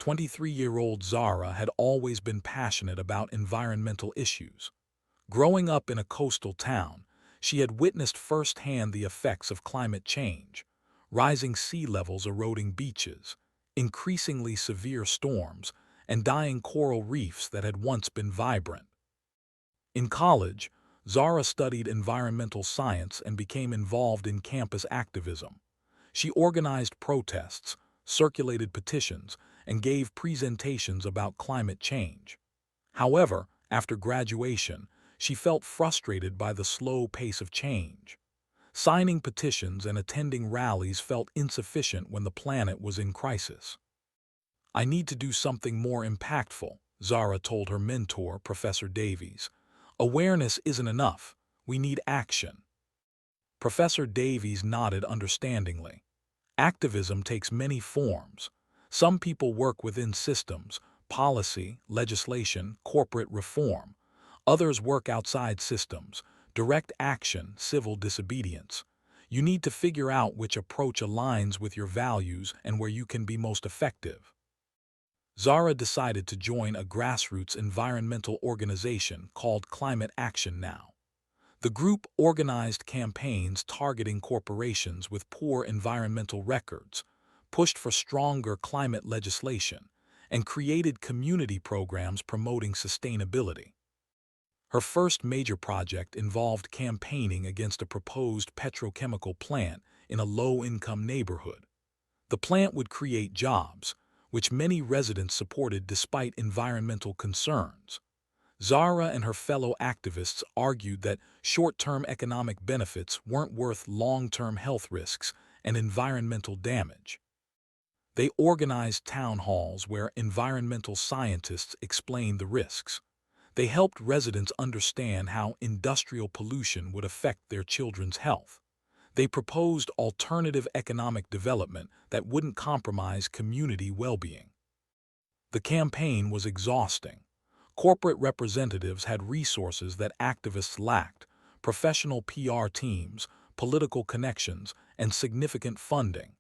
23-year-old Zara had always been passionate about environmental issues. Growing up in a coastal town, she had witnessed firsthand the effects of climate change: rising sea levels eroding beaches, increasingly severe storms, and dying coral reefs that had once been vibrant. In college, Zara studied environmental science and became involved in campus activism. She organized protests, circulated petitions, and gave presentations about climate change. However, after graduation, she felt frustrated by the slow pace of change. Signing petitions and attending rallies felt insufficient when the planet was in crisis. "I need to do something more impactful," Zara told her mentor, Professor Davies. "Awareness isn't enough. We need action." Professor Davies nodded understandingly. Activism takes many forms. Some people work within systems: policy, legislation, corporate reform. Others work outside systems: direct action, civil disobedience. You need to figure out which approach aligns with your values and where you can be most effective. Zara decided to join a grassroots environmental organization called Climate Action Now. The group organized campaigns targeting corporations with poor environmental records, pushed for stronger climate legislation, and created community programs promoting sustainability. Her first major project involved campaigning against a proposed petrochemical plant in a low-income neighborhood. The plant would create jobs, which many residents supported despite environmental concerns. Zara and her fellow activists argued that short-term economic benefits weren't worth long-term health risks and environmental damage. They organized town halls where environmental scientists explained the risks. They helped residents understand how industrial pollution would affect their children's health. They proposed alternative economic development that wouldn't compromise community well-being. The campaign was exhausting. Corporate representatives had resources that activists lacked: professional PR teams, political connections, and significant funding.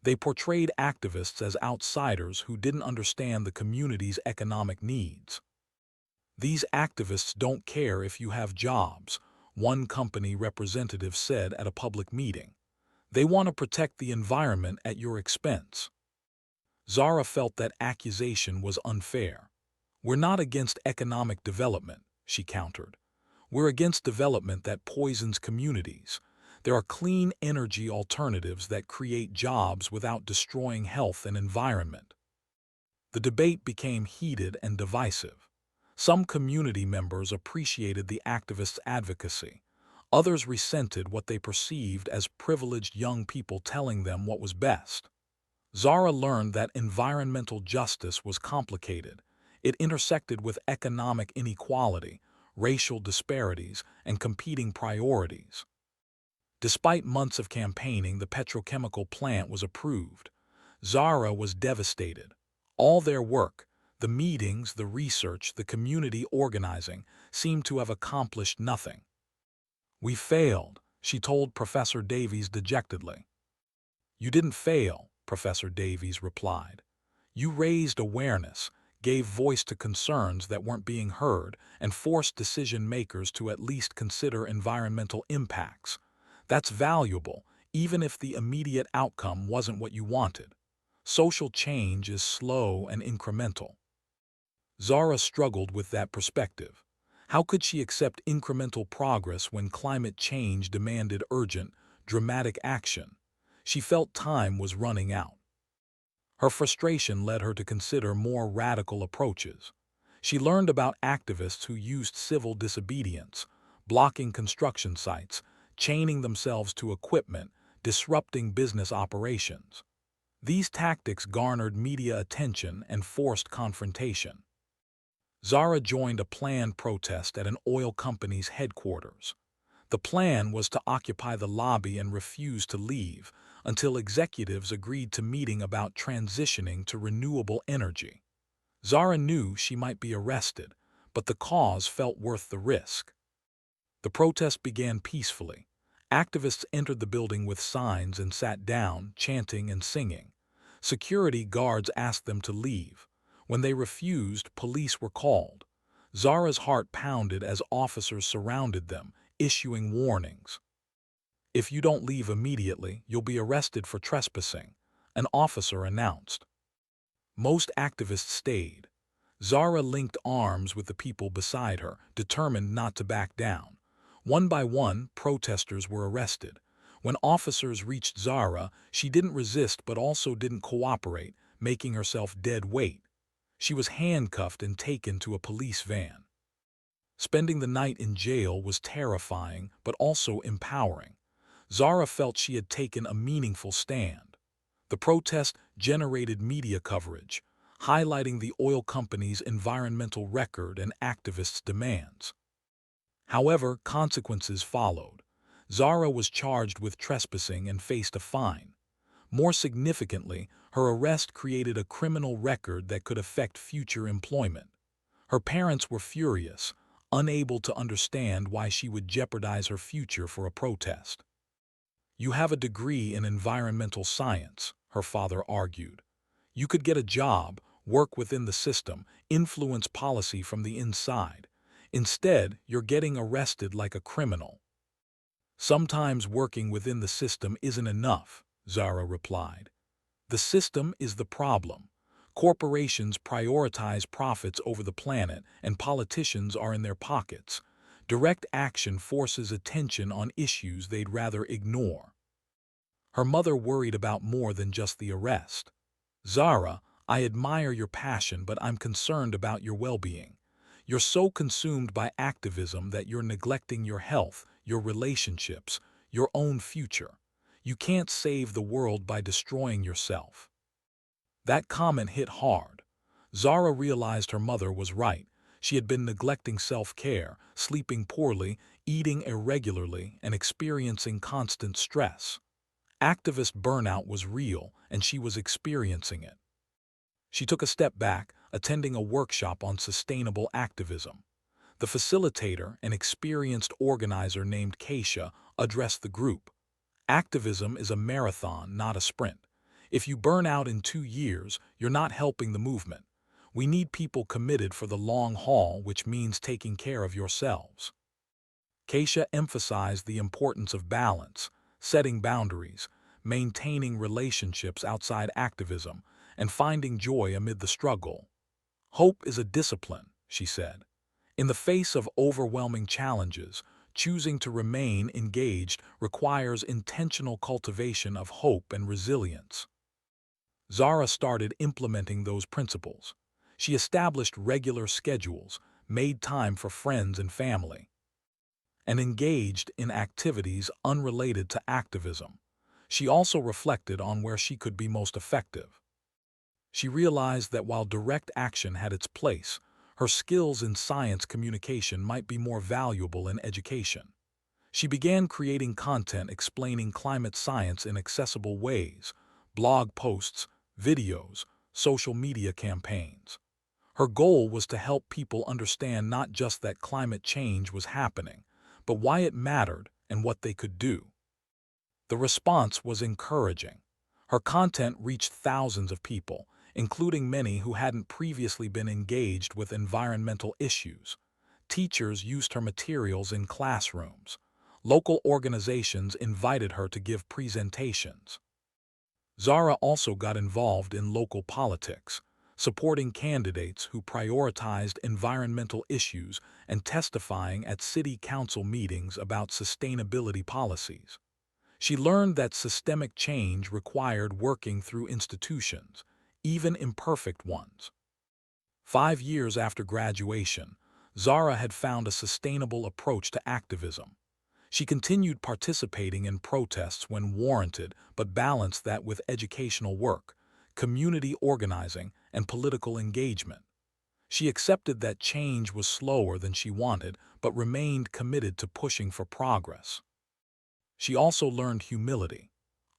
They portrayed activists as outsiders who didn't understand the community's economic needs. "These activists don't care if you have jobs," one company representative said at a public meeting. "They want to protect the environment at your expense." Zara felt that accusation was unfair. "We're not against economic development," she countered. "We're against development that poisons communities. There are clean energy alternatives that create jobs without destroying health and environment." The debate became heated and divisive. Some community members appreciated the activists' advocacy. Others resented what they perceived as privileged young people telling them what was best. Zara learned that environmental justice was complicated. It intersected with economic inequality, racial disparities, and competing priorities. Despite months of campaigning, the petrochemical plant was approved. Zara was devastated. All their work, the meetings, the research, the community organizing, seemed to have accomplished nothing. "We failed," she told Professor Davies dejectedly. "You didn't fail," Professor Davies replied. "You raised awareness, gave voice to concerns that weren't being heard, and forced decision-makers to at least consider environmental impacts. That's valuable, even if the immediate outcome wasn't what you wanted. Social change is slow and incremental." Zara struggled with that perspective. How could she accept incremental progress when climate change demanded urgent, dramatic action? She felt time was running out. Her frustration led her to consider more radical approaches. She learned about activists who used civil disobedience, blocking construction sites, chaining themselves to equipment, disrupting business operations. These tactics garnered media attention and forced confrontation. Zara joined a planned protest at an oil company's headquarters. The plan was to occupy the lobby and refuse to leave until executives agreed to meeting about transitioning to renewable energy. Zara knew she might be arrested, but the cause felt worth the risk. The protest began peacefully. Activists entered the building with signs and sat down, chanting and singing. Security guards asked them to leave. When they refused, police were called. Zara's heart pounded as officers surrounded them, issuing warnings. "If you don't leave immediately, you'll be arrested for trespassing," an officer announced. Most activists stayed. Zara linked arms with the people beside her, determined not to back down. One by one, protesters were arrested. When officers reached Zara, she didn't resist but also didn't cooperate, making herself dead weight. She was handcuffed and taken to a police van. Spending the night in jail was terrifying but also empowering. Zara felt she had taken a meaningful stand. The protest generated media coverage, highlighting the oil company's environmental record and activists' demands. However, consequences followed. Zara was charged with trespassing and faced a fine. More significantly, her arrest created a criminal record that could affect future employment. Her parents were furious, unable to understand why she would jeopardize her future for a protest. "You have a degree in environmental science," her father argued. "You could get a job, work within the system, influence policy from the inside. Instead, you're getting arrested like a criminal." "Sometimes working within the system isn't enough," Zara replied. "The system is the problem. Corporations prioritize profits over the planet, and politicians are in their pockets. Direct action forces attention on issues they'd rather ignore." Her mother worried about more than just the arrest. "Zara, I admire your passion, but I'm concerned about your well-being. You're so consumed by activism that you're neglecting your health, your relationships, your own future. You can't save the world by destroying yourself." That comment hit hard. Zara realized her mother was right. She had been neglecting self-care, sleeping poorly, eating irregularly, and experiencing constant stress. Activist burnout was real, and she was experiencing it. She took a step back, attending a workshop on sustainable activism. The facilitator, an experienced organizer named Keisha, addressed the group. "Activism is a marathon, not a sprint. If you burn out in 2 years, you're not helping the movement. We need people committed for the long haul, which means taking care of yourselves." Keisha emphasized the importance of balance, setting boundaries, maintaining relationships outside activism, and finding joy amid the struggle. "Hope is a discipline," she said. "In the face of overwhelming challenges, choosing to remain engaged requires intentional cultivation of hope and resilience." Zara started implementing those principles. She established regular schedules, made time for friends and family, and engaged in activities unrelated to activism. She also reflected on where she could be most effective. She realized that while direct action had its place, her skills in science communication might be more valuable in education. She began creating content explaining climate science in accessible ways: blog posts, videos, social media campaigns. Her goal was to help people understand not just that climate change was happening, but why it mattered and what they could do. The response was encouraging. Her content reached thousands of people, including many who hadn't previously been engaged with environmental issues. Teachers used her materials in classrooms. Local organizations invited her to give presentations. Zara also got involved in local politics, supporting candidates who prioritized environmental issues and testifying at city council meetings about sustainability policies. She learned that systemic change required working through institutions, even imperfect ones. 5 years after graduation, Zara had found a sustainable approach to activism. She continued participating in protests when warranted, but balanced that with educational work, community organizing, and political engagement. She accepted that change was slower than she wanted, but remained committed to pushing for progress. She also learned humility.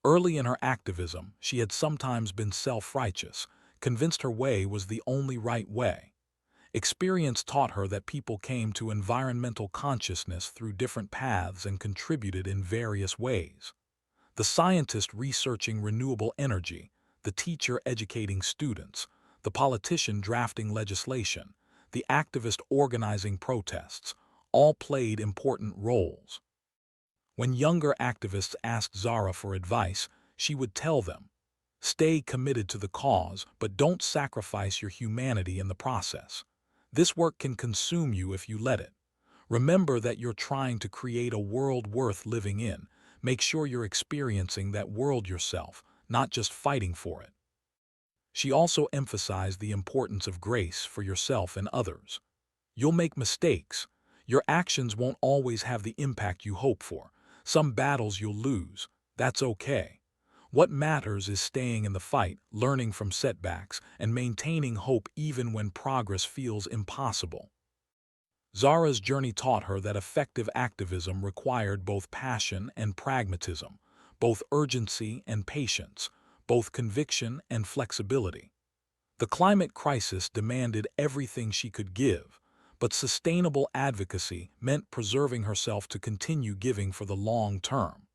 Early in her activism, she had sometimes been self-righteous, convinced her way was the only right way. Experience taught her that people came to environmental consciousness through different paths and contributed in various ways. The scientist researching renewable energy, the teacher educating students, the politician drafting legislation, the activist organizing protests, all played important roles. When younger activists asked Zara for advice, she would tell them, "Stay committed to the cause, but don't sacrifice your humanity in the process. This work can consume you if you let it. Remember that you're trying to create a world worth living in. Make sure you're experiencing that world yourself, not just fighting for it." She also emphasized the importance of grace for yourself and others. You'll make mistakes. Your actions won't always have the impact you hope for. Some battles you'll lose. That's okay. What matters is staying in the fight, learning from setbacks, and maintaining hope even when progress feels impossible. Zara's journey taught her that effective activism required both passion and pragmatism, both urgency and patience, both conviction and flexibility. The climate crisis demanded everything she could give, but sustainable advocacy meant preserving herself to continue giving for the long term.